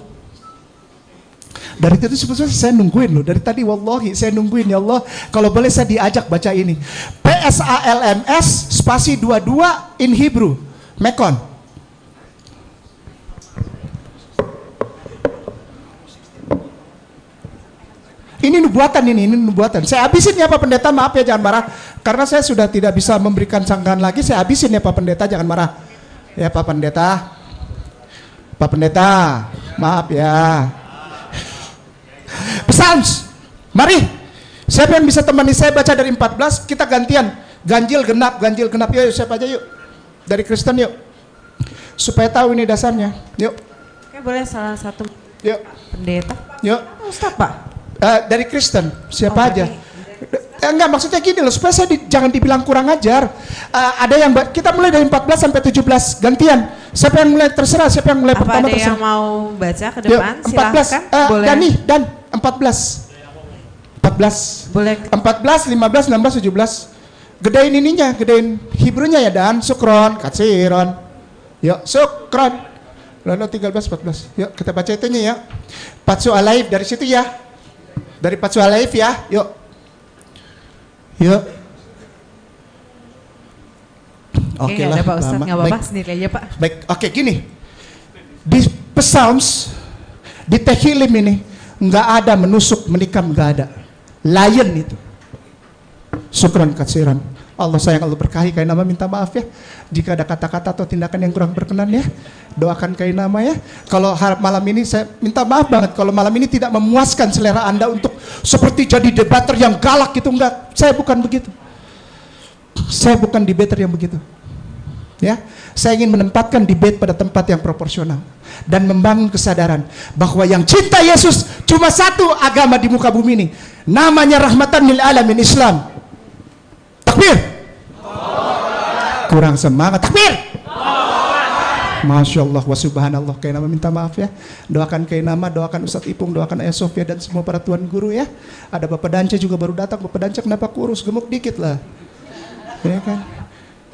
Dari itu sebetulnya saya nungguin loh. Dari tadi wallahi saya nungguin, ya Allah, kalau boleh saya diajak baca ini. PSALMS spasi 22 in Hebrew. Mekon. Ini nubuatan. Saya habisin ya Pak Pendeta, maaf ya, jangan marah. Karena saya sudah tidak bisa memberikan sanggahan lagi, saya habisin ya Pak Pendeta, jangan marah. Ya Pak Pendeta. Pak Pendeta, maaf ya. Psalms, mari. Siapa yang bisa temani saya baca dari 14, kita gantian. Ganjil genap. Yuk, siapa aja yuk. Dari Kristen yuk. Supaya tahu ini dasarnya. Yuk. Oke, boleh salah satu Yuk. pendeta. Yuk. Ustaz Pak. Dari Kristen, siapa aja. Enggak, maksudnya gini loh, supaya saya jangan dibilang kurang ajar. Ada yang kita mulai dari 14 sampai 17, gantian. Siapa yang mulai, terserah, siapa yang mulai pertama terserah. Apa ada yang mau baca ke depan? Yuk, 14. Silahkan. Boleh. Dan 14. Boleh. 14, 15, 16, 17. Gedein ininya, gedein Hebrunya ya, Dan. Sukron, katsiron. Yuk, sukron. Lalu 13, 14. Yuk, kita baca itunya ya. Patsu alaif dari situ ya. Dari Patsu alaif ya. Yuk. Oke lah, ada Pak Ustadz, nggak apa-apa, sendiri aja Pak. Baik, oke gini. Di Psalms, di Tehillim ini, nggak ada menusuk, menikam, nggak ada. Lion itu. Syukran katsiran. Allah sayang, Allah berkahi Kai Nama, minta maaf ya jika ada kata-kata atau tindakan yang kurang berkenan ya. Doakan Kai Nama ya. Kalau malam ini saya minta maaf banget kalau malam ini tidak memuaskan selera Anda untuk seperti jadi debater yang galak gitu, enggak. Saya bukan begitu. Saya bukan debater yang begitu. Ya, saya ingin menempatkan debate pada tempat yang proporsional dan membangun kesadaran bahwa yang cinta Yesus cuma satu agama di muka bumi ini, namanya rahmatan lil alamin, Islam. Takbir. Kurang semangat. Takbir. Masya Allah wa subhanallah. Kai Nama minta maaf ya. Doakan Kai Nama, doakan Ustadz Ipung, doakan Ayah Sofia dan semua para tuan guru ya. Ada Bapak Dance juga baru datang. Bapak Dance kenapa kurus, gemuk dikit lah, ya kan?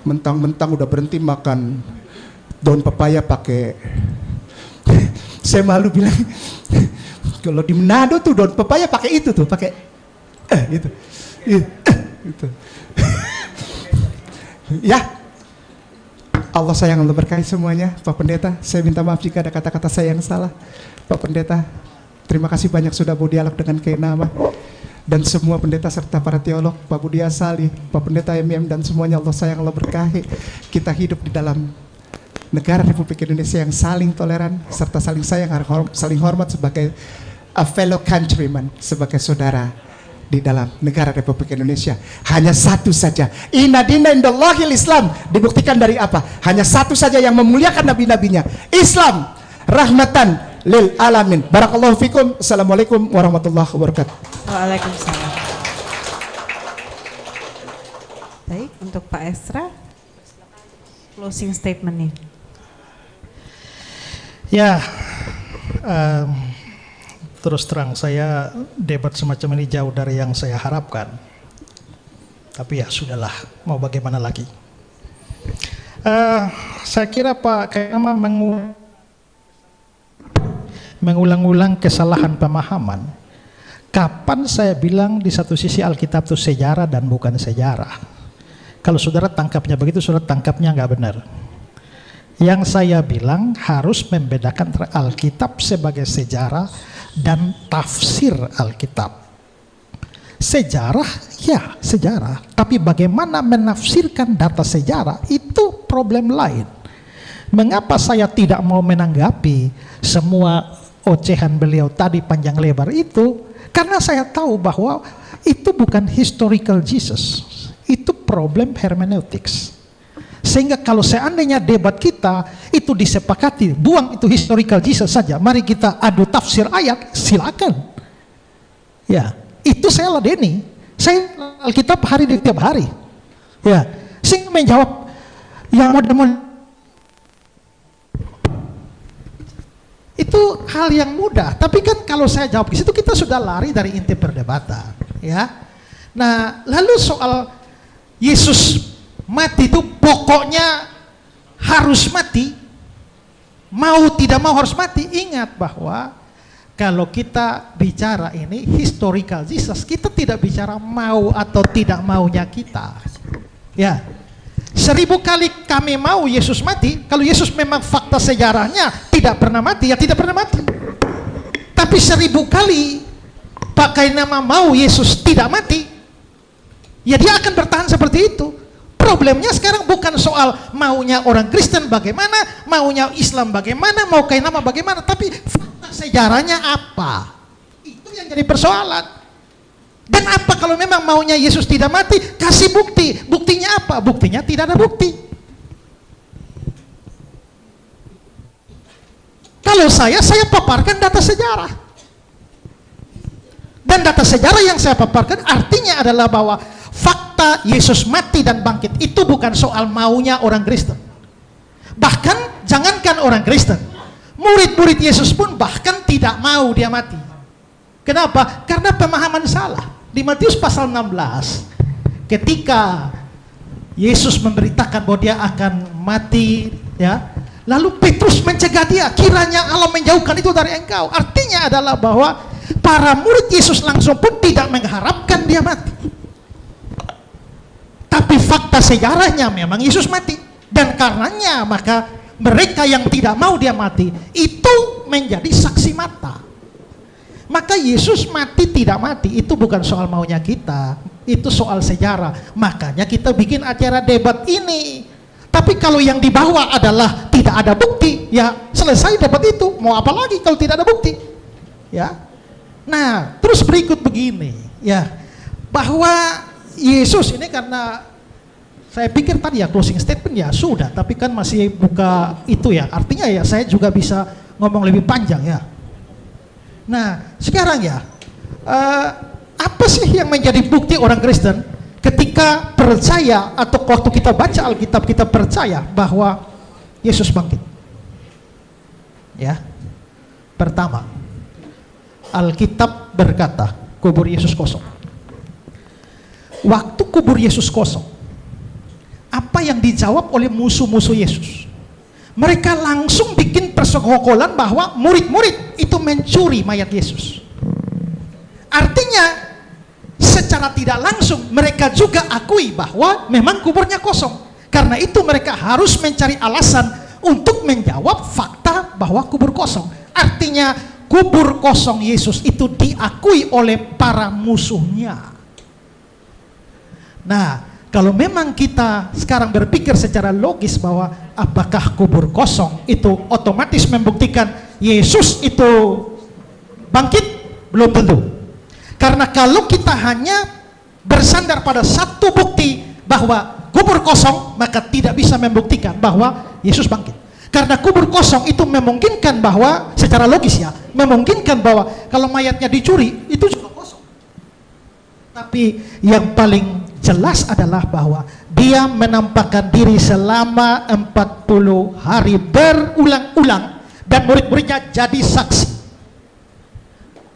Mentang-mentang udah berhenti makan daun pepaya pakai saya malu bilang kalau di Manado tuh daun pepaya pakai itu tuh, pakai gitu. Gitu. Ya, Allah sayang, Allah berkahi semuanya. Pak Pendeta, saya minta maaf jika ada kata-kata saya yang salah. Pak Pendeta, terima kasih banyak sudah mau dialog dengan Kai Nama dan semua pendeta serta para teolog, Pak Budi Asali, Pak Pendeta MM dan semuanya. Allah sayang, Allah berkahi. Kita hidup di dalam negara Republik Indonesia yang saling toleran serta saling sayang, saling hormat sebagai a fellow countryman, sebagai saudara di dalam negara Republik Indonesia. Hanya satu saja, inna dina indallahil Islam. Dibuktikan dari apa? Hanya satu saja yang memuliakan nabi-nabinya, Islam, rahmatan lil alamin. Barakallahu fikum. Assalamualaikum warahmatullahi wabarakatuh. Waalaikumsalam. Baik, untuk Pak Esra, closing statement-nya. Ya, terus terang saya debat semacam ini jauh dari yang saya harapkan. Tapi ya sudahlah, mau bagaimana lagi. Saya kira Pak Kai Nama mengulang-ulang kesalahan pemahaman. Kapan saya bilang di satu sisi Alkitab itu sejarah dan bukan sejarah? Kalau saudara tangkapnya begitu, saudara tangkapnya nggak benar. Yang saya bilang harus membedakan antara Alkitab sebagai sejarah dan tafsir Alkitab. Sejarah, ya sejarah. Tapi bagaimana menafsirkan data sejarah, itu problem lain. Mengapa saya tidak mau menanggapi semua ocehan beliau tadi panjang lebar itu? Karena saya tahu bahwa itu bukan historical Jesus. Itu problem hermeneutics. Sehingga kalau seandainya debat kita itu disepakati, buang itu historical Jesus saja, mari kita adu tafsir ayat, silakan. Ya, itu saya ladeni. Saya Alkitab hari di tiap hari. Ya, sehingga menjawab yang model-model itu hal yang mudah. Tapi kan kalau saya jawab di situ kita sudah lari dari inti perdebatan. Ya, nah lalu soal Yesus mati itu pokoknya harus mati, mau tidak mau harus mati. Ingat bahwa kalau kita bicara ini historical Jesus, kita tidak bicara mau atau tidak maunya kita. Ya, 1000 kali kami mau Yesus mati, kalau Yesus memang fakta sejarahnya tidak pernah mati, ya tidak pernah mati. Tapi 1000 kali pakai nama mau Yesus tidak mati, ya dia akan bertahan seperti itu. Problemnya sekarang bukan soal maunya orang Kristen bagaimana, maunya Islam bagaimana, mau kayak nama bagaimana, tapi fakta sejarahnya apa? Itu yang jadi persoalan. Dan apa kalau memang maunya Yesus tidak mati, kasih bukti. Buktinya apa? Buktinya tidak ada bukti. Kalau saya paparkan data sejarah. Dan data sejarah yang saya paparkan artinya adalah bahwa fakta Yesus mati dan bangkit itu bukan soal maunya orang Kristen. Bahkan jangankan orang Kristen, murid-murid Yesus pun bahkan tidak mau dia mati. Kenapa? Karena pemahaman salah. Di Matius pasal 16, ketika Yesus memberitakan bahwa dia akan mati, ya, lalu Petrus mencegah dia, kiranya Allah menjauhkan itu dari engkau. Artinya adalah bahwa para murid Yesus langsung pun tidak mengharapkan dia mati. Tapi fakta sejarahnya memang Yesus mati. Dan karenanya maka mereka yang tidak mau dia mati itu menjadi saksi mata. Maka Yesus mati tidak mati itu bukan soal maunya kita, itu soal sejarah. Makanya kita bikin acara debat ini. Tapi kalau yang dibawa adalah tidak ada bukti, ya selesai debat itu. Mau apa lagi kalau tidak ada bukti? Ya. Nah, terus berikut begini, ya, bahwa Yesus ini karena saya pikir tadi ya closing statement ya sudah, tapi kan masih buka itu ya, artinya ya saya juga bisa ngomong lebih panjang ya. Nah sekarang ya, apa sih yang menjadi bukti orang Kristen ketika percaya atau waktu kita baca Alkitab kita percaya bahwa Yesus bangkit? Ya, pertama, Alkitab berkata kubur Yesus kosong. Waktu kubur Yesus kosong, apa yang dijawab oleh musuh-musuh Yesus? Mereka langsung bikin persekongkolan bahwa murid-murid itu mencuri mayat Yesus. Artinya secara tidak langsung mereka juga akui bahwa memang kuburnya kosong. Karena itu mereka harus mencari alasan untuk menjawab fakta bahwa kubur kosong. Artinya kubur kosong Yesus itu diakui oleh para musuhnya. Nah, kalau memang kita sekarang berpikir secara logis bahwa apakah kubur kosong itu otomatis membuktikan Yesus itu bangkit? Belum tentu. Karena kalau kita hanya bersandar pada satu bukti bahwa kubur kosong, maka tidak bisa membuktikan bahwa Yesus bangkit. Karena kubur kosong itu memungkinkan bahwa secara logis ya, memungkinkan bahwa kalau mayatnya dicuri itu juga kosong. Tapi yang paling jelas adalah bahwa dia menampakkan diri selama 40 hari berulang-ulang dan murid-muridnya jadi saksi.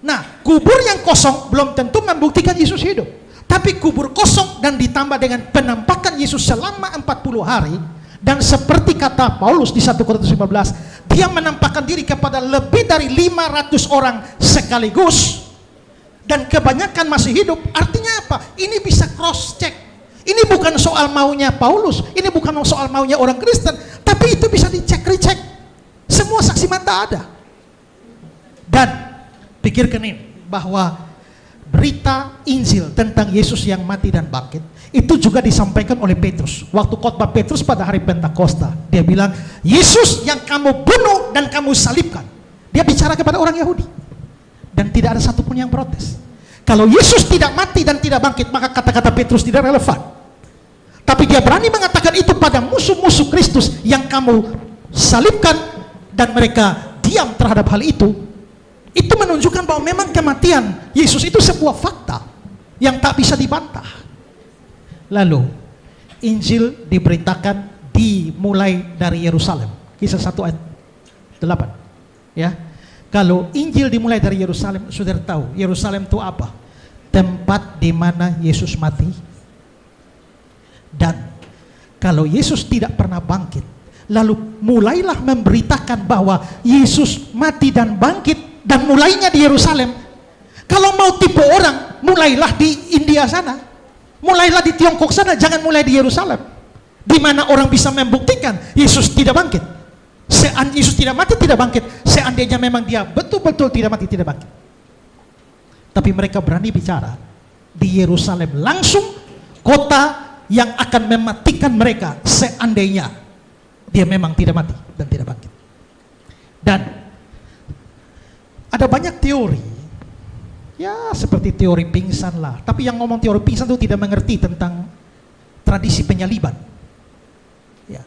Nah, kubur yang kosong belum tentu membuktikan Yesus hidup. Tapi kubur kosong dan ditambah dengan penampakan Yesus selama 40 hari, Dan seperti kata Paulus di 1 Korintus 15, dia menampakkan diri kepada lebih dari 500 orang sekaligus, dan kebanyakan masih hidup. Artinya apa? Ini bisa cross check. Ini bukan soal maunya Paulus, ini bukan soal maunya orang Kristen, tapi itu bisa dicek recheck. Semua saksi mata ada. Dan pikirkan ini, bahwa berita Injil tentang Yesus yang mati dan bangkit itu juga disampaikan oleh Petrus. Waktu khotbah Petrus pada hari Pentakosta, dia bilang, Yesus yang kamu bunuh dan kamu salibkan. Dia bicara kepada orang Yahudi. Dan tidak ada satupun yang protes. Kalau Yesus tidak mati dan tidak bangkit, maka kata-kata Petrus tidak relevan. Tapi dia berani mengatakan itu pada musuh-musuh Kristus yang kamu salibkan, dan mereka diam terhadap hal itu. Itu menunjukkan bahwa memang kematian Yesus itu sebuah fakta yang tak bisa dibantah. Lalu Injil diberitakan dimulai dari Yerusalem. Kisah 1 ayat 8. Ya. Kalau Injil dimulai dari Yerusalem, saudara tahu Yerusalem itu apa? Tempat di mana Yesus mati. Dan kalau Yesus tidak pernah bangkit, lalu mulailah memberitakan bahwa Yesus mati dan bangkit, dan mulainya di Yerusalem. Kalau mau tipu orang, mulailah di India sana, mulailah di Tiongkok sana, jangan mulai di Yerusalem, di mana orang bisa membuktikan Yesus tidak bangkit. Yesus tidak mati, tidak bangkit. Seandainya memang dia betul-betul tidak mati, tidak bangkit. Tapi mereka berani bicara di Yerusalem langsung, kota yang akan mematikan mereka seandainya dia memang tidak mati dan tidak bangkit. Dan ada banyak teori, ya seperti teori pingsan lah. Tapi yang ngomong teori pingsan itu tidak mengerti tentang tradisi penyaliban. Ya.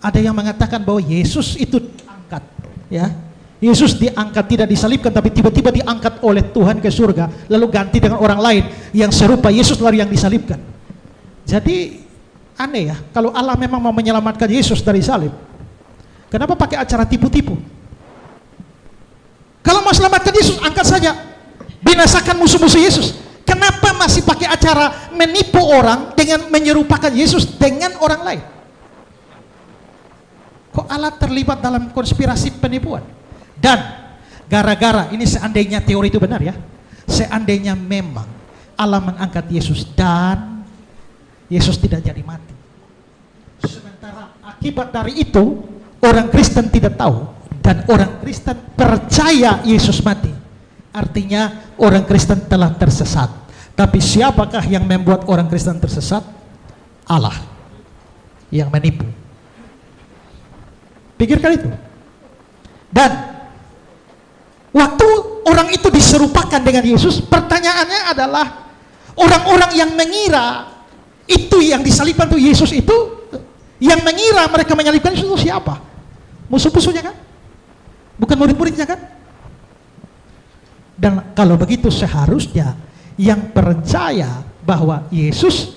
Ada yang mengatakan bahwa Yesus itu diangkat, ya. Yesus diangkat, tidak disalibkan, tapi tiba-tiba diangkat oleh Tuhan ke surga, lalu ganti dengan orang lain yang serupa Yesus lalu yang disalibkan. Jadi aneh ya, kalau Allah memang mau menyelamatkan Yesus dari salib, kenapa pakai acara tipu-tipu? Kalau mau selamatkan Yesus, angkat saja, binasakan musuh-musuh Yesus. Kenapa masih pakai acara menipu orang dengan menyerupakan Yesus dengan orang lain? Kok Allah terlibat dalam konspirasi penipuan? Dan gara-gara ini, seandainya teori itu benar ya, seandainya memang Allah mengangkat Yesus dan Yesus tidak jadi mati, sementara akibat dari itu orang Kristen tidak tahu dan orang Kristen percaya Yesus mati, artinya orang Kristen telah tersesat. Tapi siapakah yang membuat orang Kristen tersesat? Allah yang menipu. Pikirkan itu. Dan waktu orang itu diserupakan dengan Yesus, pertanyaannya adalah orang-orang yang mengira itu yang disalibkan itu Yesus itu, yang mengira mereka menyalibkan Yesus itu siapa? Musuh-musuhnya kan? Bukan murid-muridnya kan? Dan kalau begitu seharusnya yang percaya bahwa Yesus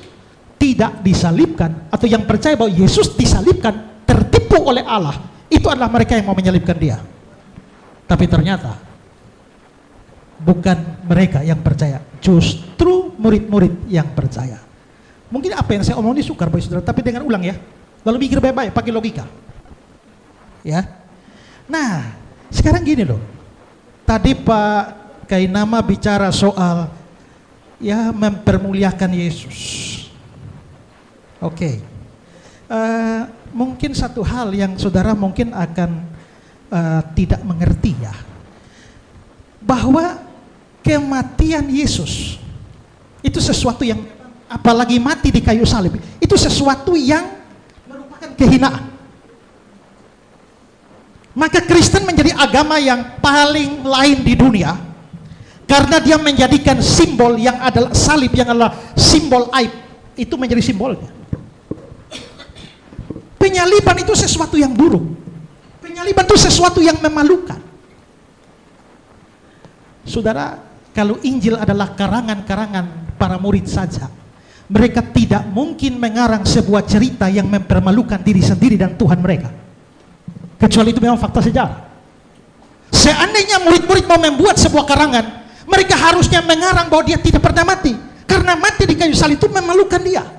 tidak disalibkan, atau yang percaya bahwa Yesus disalibkan, tertipu oleh Allah, itu adalah mereka yang mau menyalibkan dia. Tapi ternyata bukan mereka yang percaya, justru murid-murid yang percaya. Mungkin apa yang saya omong ini sukar bagi saudara, tapi dengan ulang ya, lalu mikir baik-baik, pakai logika ya. Nah sekarang gini loh, tadi Pak Kainama bicara soal ya mempermuliakan Yesus. Oke. Mungkin satu hal yang saudara mungkin akan tidak mengerti ya, bahwa kematian Yesus itu sesuatu yang, apalagi mati di kayu salib, itu sesuatu yang merupakan kehinaan. Maka Kristen menjadi agama yang paling lain di dunia karena dia menjadikan simbol yang adalah salib, yang adalah simbol aib, itu menjadi simbolnya. Penyaliban itu sesuatu yang buruk. Penyaliban itu sesuatu yang memalukan. Saudara, kalau Injil adalah karangan-karangan para murid saja, mereka tidak mungkin mengarang sebuah cerita yang mempermalukan diri sendiri dan Tuhan mereka, kecuali itu memang fakta sejarah. Seandainya murid-murid mau membuat sebuah karangan, mereka harusnya mengarang bahwa dia tidak pernah mati, karena mati di kayu salib itu memalukan dia.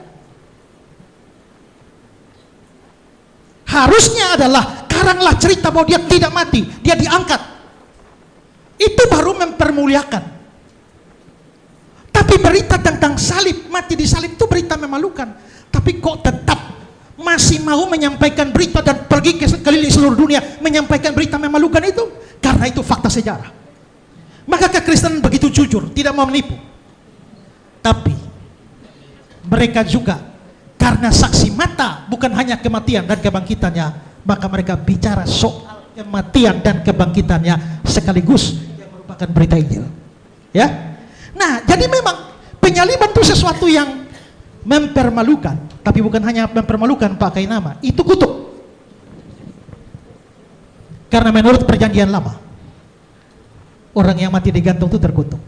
Harusnya adalah karanglah cerita bahwa dia tidak mati, dia diangkat. Itu baru mempermuliakan. Tapi berita tentang salib, mati di salib itu berita memalukan. Tapi kok tetap masih mau menyampaikan berita dan pergi ke keliling seluruh dunia menyampaikan berita memalukan itu? Karena itu fakta sejarah. Maka kekristenan begitu jujur, tidak mau menipu. Tapi mereka juga karena saksi mata, bukan hanya kematian dan kebangkitannya, maka mereka bicara soal kematian dan kebangkitannya sekaligus yang merupakan berita Injil. Ya. Nah, jadi memang penyaliban itu sesuatu yang mempermalukan, tapi bukan hanya mempermalukan Pak Kainama, itu kutuk. Karena menurut perjanjian lama, orang yang mati digantung itu terkutuk.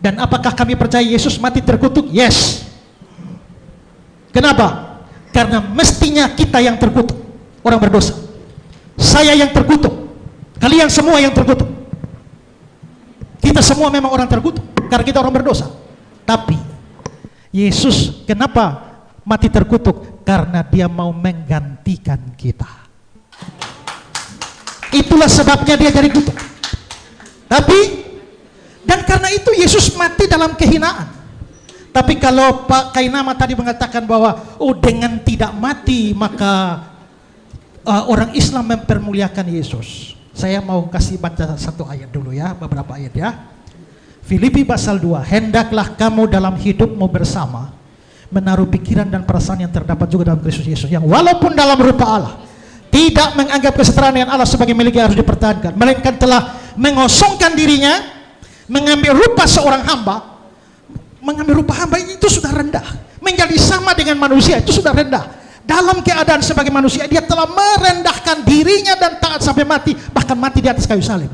Dan apakah kami percaya Yesus mati terkutuk? Yes. Kenapa? Karena mestinya kita yang terkutuk, orang berdosa. Saya yang terkutuk, kalian semua yang terkutuk. Kita semua memang orang terkutuk karena kita orang berdosa. Tapi Yesus kenapa mati terkutuk? Karena dia mau menggantikan kita. Itulah sebabnya dia jadi kutuk. Tapi dan karena itu Yesus mati dalam kehinaan. Tapi kalau Pak Kainama tadi mengatakan bahwa dengan tidak mati maka orang Islam mempermuliakan Yesus. Saya mau kasih baca satu ayat dulu ya, beberapa ayat ya. Filipi pasal 2, hendaklah kamu dalam hidupmu bersama menaruh pikiran dan perasaan yang terdapat juga dalam Kristus Yesus, yang walaupun dalam rupa Allah tidak menganggap kesetaraan dengan Allah sebagai miliknya harus dipertahankan, melainkan telah mengosongkan dirinya, mengambil rupa seorang hamba. Mengambil rupa hamba itu sudah rendah. Menjadi sama dengan manusia itu sudah rendah. Dalam keadaan sebagai manusia dia telah merendahkan dirinya dan taat sampai mati, bahkan mati di atas kayu salib.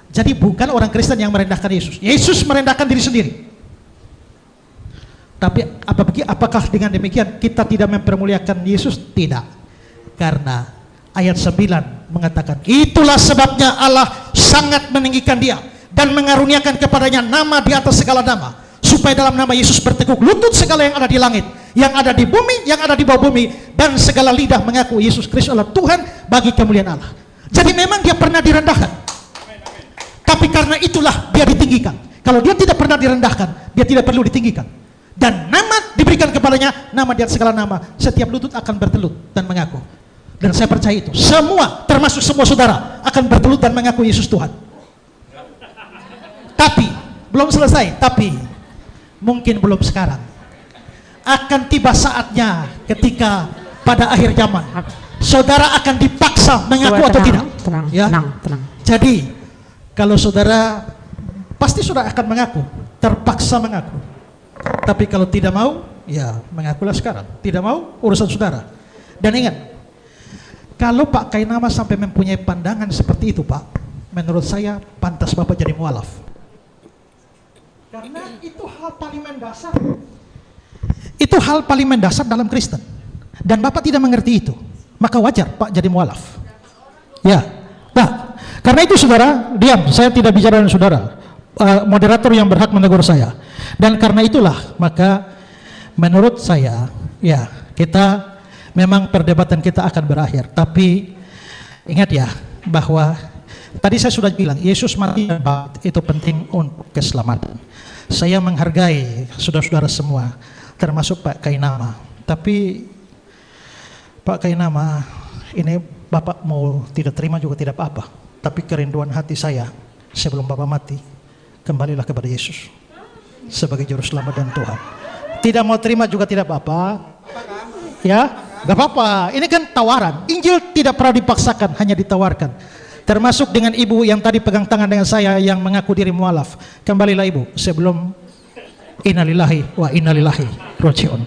Jadi bukan orang Kristen yang merendahkan Yesus. Yesus merendahkan diri sendiri. Tapi apakah dengan demikian kita tidak mempermuliakan Yesus? Tidak. Karena ayat 9 mengatakan, itulah sebabnya Allah sangat meninggikan dia dan mengaruniakan kepadanya nama di atas segala nama, supaya dalam nama Yesus bertekuk lutut segala yang ada di langit, yang ada di bumi, yang ada di bawah bumi, dan segala lidah mengaku Yesus Kristus adalah Tuhan bagi kemuliaan Allah. Jadi memang dia pernah direndahkan, tapi karena itulah dia ditinggikan. Kalau dia tidak pernah direndahkan, dia tidak perlu ditinggikan. Dan nama diberikan kepadanya, nama di atas segala nama, setiap lutut akan bertelut dan mengaku. Dan saya percaya itu, semua, termasuk semua saudara, akan bertelut dan mengaku Yesus Tuhan. Tapi belum selesai, tapi mungkin belum sekarang. Akan tiba saatnya ketika pada akhir zaman saudara akan dipaksa mengaku atau tidak. Tenang, ya? tenang. Jadi kalau saudara pasti saudara akan mengaku, terpaksa mengaku. Tapi kalau tidak mau, ya mengakulah sekarang. Tidak mau, urusan saudara. Dan ingat, kalau Pak Kainama sampai mempunyai pandangan seperti itu Pak, menurut saya pantas Bapak jadi mualaf. Karena itu hal paling mendasar. Itu hal paling mendasar dalam Kristen. Dan Bapak tidak mengerti itu, maka wajar Pak jadi mualaf. Ya. Nah, karena itu saudara, diam, saya tidak bicara dengan saudara. Moderator yang berhak menegur saya. Dan karena itulah, maka menurut saya, ya, kita memang perdebatan kita akan berakhir. Tapi ingat ya, bahwa tadi saya sudah bilang, Yesus mati itu penting untuk keselamatan. Saya menghargai saudara-saudara semua, termasuk Pak Kainama. Tapi Pak Kainama, ini Bapak mau tidak terima juga tidak apa-apa. Tapi kerinduan hati saya, sebelum Bapak mati, kembalilah kepada Yesus sebagai juru selamat dan Tuhan. Tidak mau terima juga tidak apa-apa. Ya, gak apa-apa. Ini kan tawaran. Injil tidak pernah dipaksakan, hanya ditawarkan. Termasuk dengan ibu yang tadi pegang tangan dengan saya yang mengaku diri mualaf. Kembalilah ibu sebelum innalillahi wa innalillahi raji'un.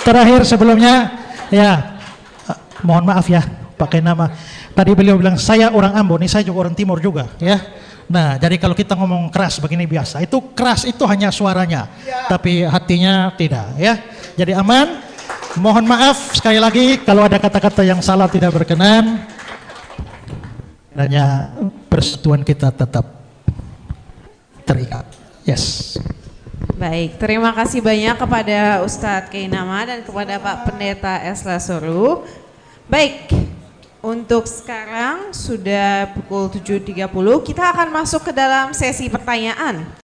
Terakhir sebelumnya ya mohon maaf ya Pak Kainama. Tadi beliau bilang saya orang Ambon, ini saya juga orang Timur juga ya. Nah, jadi kalau kita ngomong keras begini biasa, itu keras itu hanya suaranya, tapi hatinya tidak ya. Jadi aman. Mohon maaf sekali lagi kalau ada kata-kata yang salah tidak berkenan. Hanya persatuan kita tetap terikat. Yes. Baik. Baik, terima kasih banyak kepada Ustadz Keinama dan kepada Pak Pendeta Esla Soru. Baik, untuk sekarang sudah pukul 7.30, kita akan masuk ke dalam sesi pertanyaan.